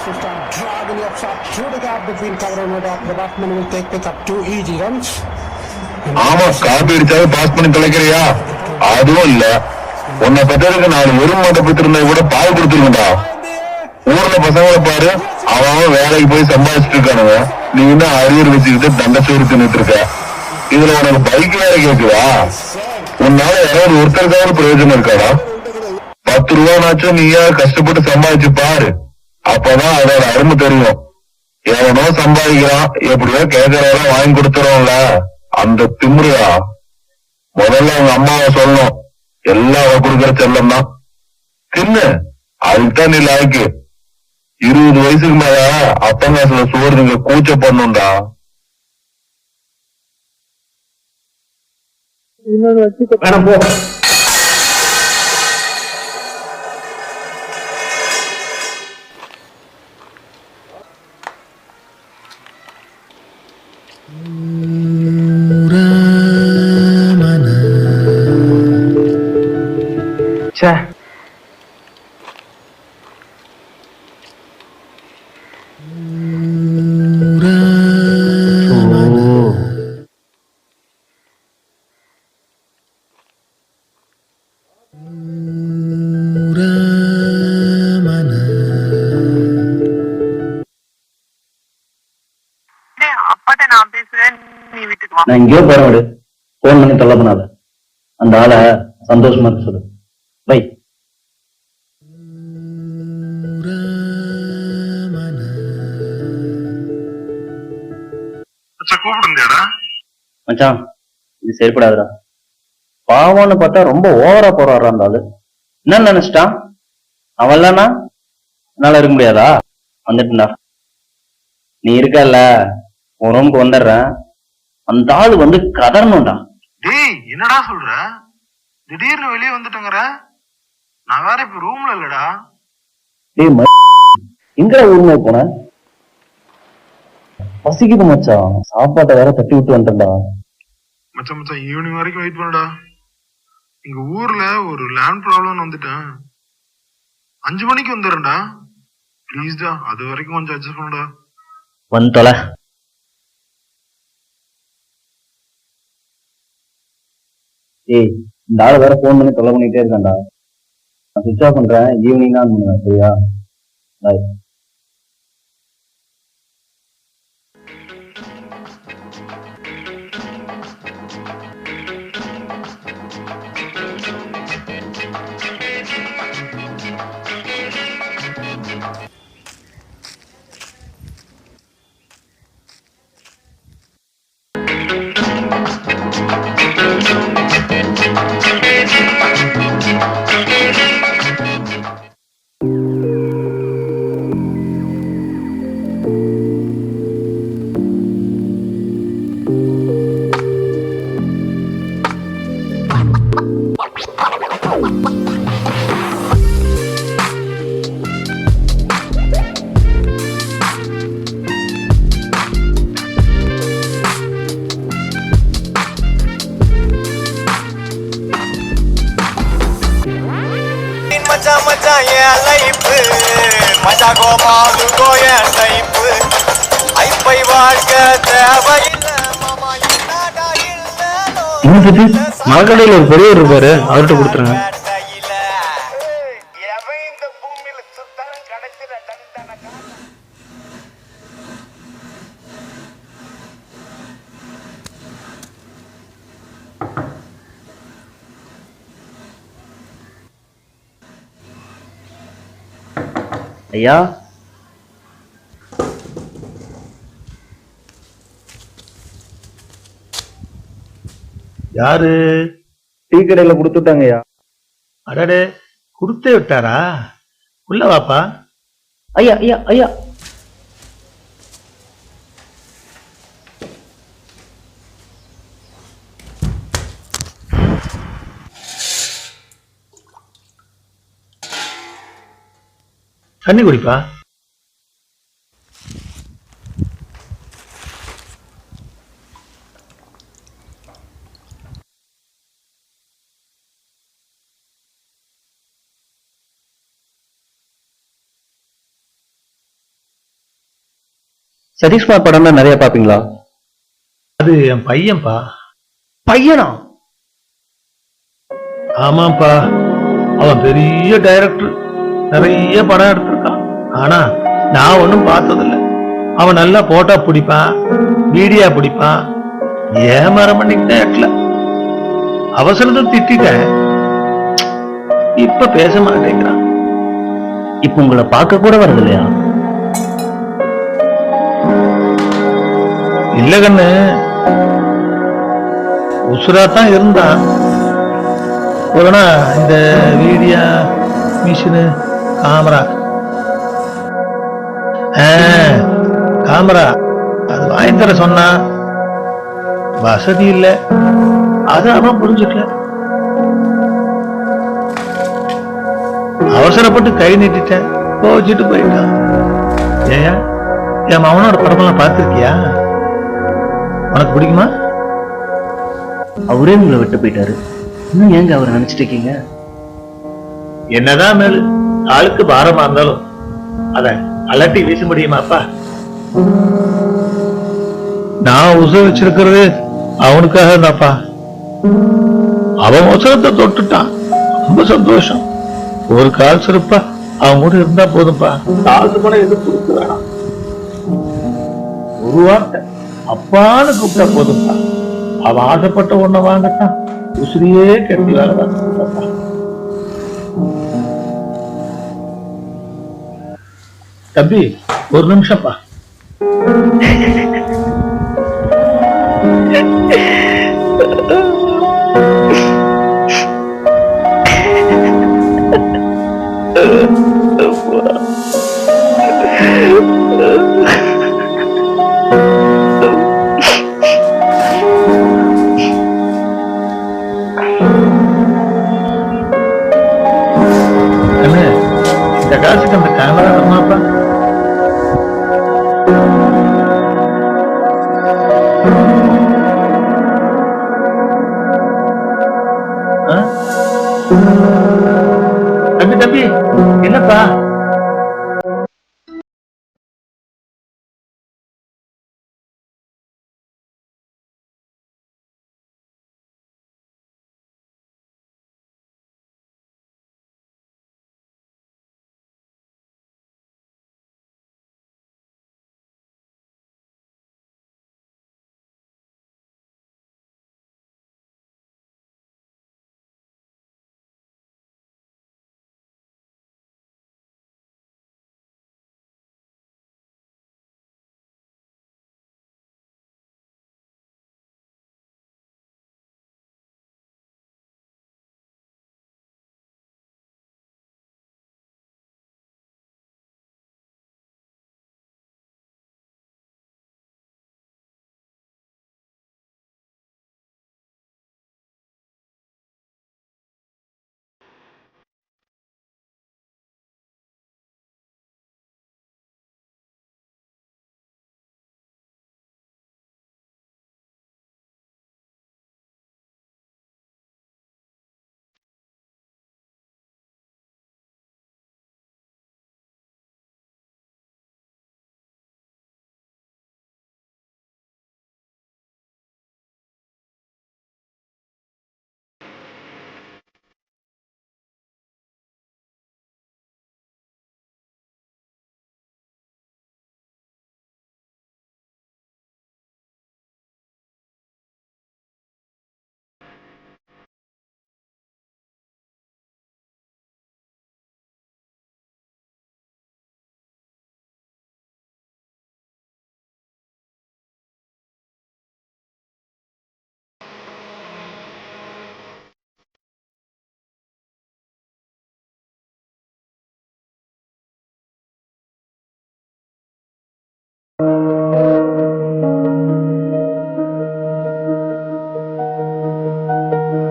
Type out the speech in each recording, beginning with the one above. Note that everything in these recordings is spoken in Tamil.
to start driving up shot through the gap between cover and Nodak. The batsman will pick up 2 easy runs. ஆமா, காப்பி அடிச்சாவே பாஸ் பண்ணி தொலைக்கிறியா? அதுவும் இல்ல. உன்னை பெற்றதுக்கு 4 வெறும் மாட்டை பெற்றிருந்தா கூட பால் கொடுத்துருக்கா. ஊர்ல பசங்களை பாரு, அவன் வேலைக்கு போய் சம்பாதிச்சுட்டு இருக்கானுங்க. நீ இன்னும் அரியர் வச்சுக்கிட்டு தண்டச்சோறு தின்னுட்டு இருக்க. இதுல உனக்கு பைக் வேற கேக்குதா? உன்னால யாராவது ஒருத்தருக்காவது பிரயோஜனம் இருக்காடா? 10 ரூபானாச்சும் நீயா கஷ்டப்பட்டு சம்பாதிச்சு பாரு. அப்பதான் அதோட அருமை தெரியும். எவனோ சம்பாதிக்கிறான், எப்படியோ கேட்கறவங்க வாங்கி கொடுத்துறோம்ல, அந்த திமுறையா. முதல்ல அவங்க அம்மாவை சொல்லணும், எல்லாம் அவ கொடுக்கற செல்லம் தான். தின்னு, அதுக்குதான் நீ லாய்க்கு. 20 வயசுக்கு மேல அப்பங்காசுல சோறு நீங்க கூச்ச பண்ணுண்டா. நான் எங்கேயோ போறேன், விடு. போன் பண்ணி தொல்லை பண்ணாத. அந்த ஆளை சந்தோஷமா இருக்க சொல்லு. பை. மச்சான், இது சரிப்படாதுடா. பாவம்னு பார்த்தா ரொம்ப ஓவரா போறாரு அந்த ஆளு. என்ன நினைச்சிட்டான்? அவன்லனா என்னால இருக்க முடியாதா? வந்துட்டுண்டா. நீ இருக்கல்ல, உன் ரூமுக்கு வந்துடுறேன். அந்த ஆளு வந்து கதறணும்டா. டேய், என்னடா சொல்ற? திடீர்னு வெளியே வந்துட்டேங்கற? நான் வேற இப்ப ரூம்ல இல்லடா. டேய், எங்கடா ஊர்ல போன? பசிக்குது மச்சான், சாப்பாட்டை வேற தட்டி விட்டு வந்துட்டா. மச்சான் ஈவினிங் வரைக்கும் வெயிட் பண்ணுடா. எங்க ஊர்ல ஒரு லேண்ட் ப்ராப்ளம் வந்துட்டேன். 5 மணிக்கு வந்துடுறேன்டா. ப்ளீஸ்டா, அது வரைக்கும் கொஞ்சம் அட்ஜஸ்ட் பண்ணுடா. வந்துட்டல. ஏய், இந்த ஆளு வேற போன் பண்ணி தொலை பண்ணிட்டே இருக்கான்டா. நான் சுவிட்ச் ஆஃப் பண்றேன், ஈவினிங் தான் பண்ணுவேன். சரியா? பாய். மச்சான் என் லைஃபு மச்சா கோபாலு கோயன் லைஃபு ஐப்பை வாழ்க்கை தேவையில்லை மாமா. மரக்கடையில் ஒரு பெரியவர் இருப்பாரு, அவர்கிட்ட கொடுத்துருங்க. ஐயா, யாரு? டீ கடையில கொடுத்துட்டாங்க ஐயா. அடடே, கொடுத்தே விட்டாரா? உள்ள வாப்பா. ஐயா ஐயா ஐயா, தண்ணி குடிப்பா. சதீஷ்குமார் படம் தான் நிறைய பாப்பீங்களா? அது என் பையன்பா. பையனா? ஆமாப்பா, அவன் பெரிய டைரக்டர், நிறைய படம் எடுத்திருக்கான். ஆனா நான் ஒன்னும் பார்த்ததில்ல. அவன் நல்லா போட்டோ பிடிப்பான், வீடியோ பிடிப்பான். ஏமாற பண்ணிக்கிட்டேன். அவசரத்தை திட்டேன், இப்ப பேச மாட்டேங்கிறான். இப்ப உங்களை பார்க்க கூட வருது இல்லையா? இல்ல கண்ணு, உசுராத்தான் இருந்தான். ஒருனா இந்த வீடியோ மிஷினு, காமரா அது வாங்கி தர சொன்னா, வசதி இல்ல, அது அவன் புரிஞ்சுக்கல. அவசரப்பட்டு கை நீட்டிட்டேன், போச்சுட்டு போயிட்டான். ஏயா, என் மவனோட படமெல்லாம் பார்த்திருக்கியா? உனக்கு பிடிக்குமா? அவரே உங்களை விட்டு போயிட்டாரு, இன்னும் ஏங்க அவரை நினைச்சிட்டு இருக்கீங்க? என்னதான் மேலு ஆளுக்கு பாரமா இருந்தாலும் அத அலட்டி வீச முடியுமாப்பா? நான் உசர வச்சிருக்கிறது அவனுக்காக தான்ப்பா. அவன் உசரத்தை தொட்டுட்டான், ரொம்ப சந்தோஷம். ஒரு கால் சிறப்பா அவன் கூட இருந்தா போதும்பா. காசு பணம் எது கொடுக்க வேணாம். ஒரு வார்த்தை அப்பான்னு கூப்பிட்டா போதும்பா. அவன் ஆசைப்பட்ட ஒண்ண வாங்கத்தான் உசிரியே கட்டி வேலை பார்த்துப்பா. தம்பி, ஒரு நிமிஷம்ப்பா. இந்த காசுக்கு அந்த கேமரா வேணுமாப்பா? தம்பி, என்னப்பா?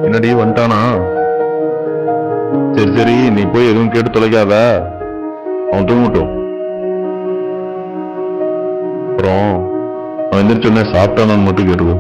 என்னடி வந்துட்டானா? சரி சரி, நீ போய் எதுவும் கேட்டு தொலைக்காத, அவன் தூங்கட்டும். அப்புறம் அவன் எந்திரிச்சோடனே சாப்பிட்டானான்னு மட்டும் கேட்டுக்கோ.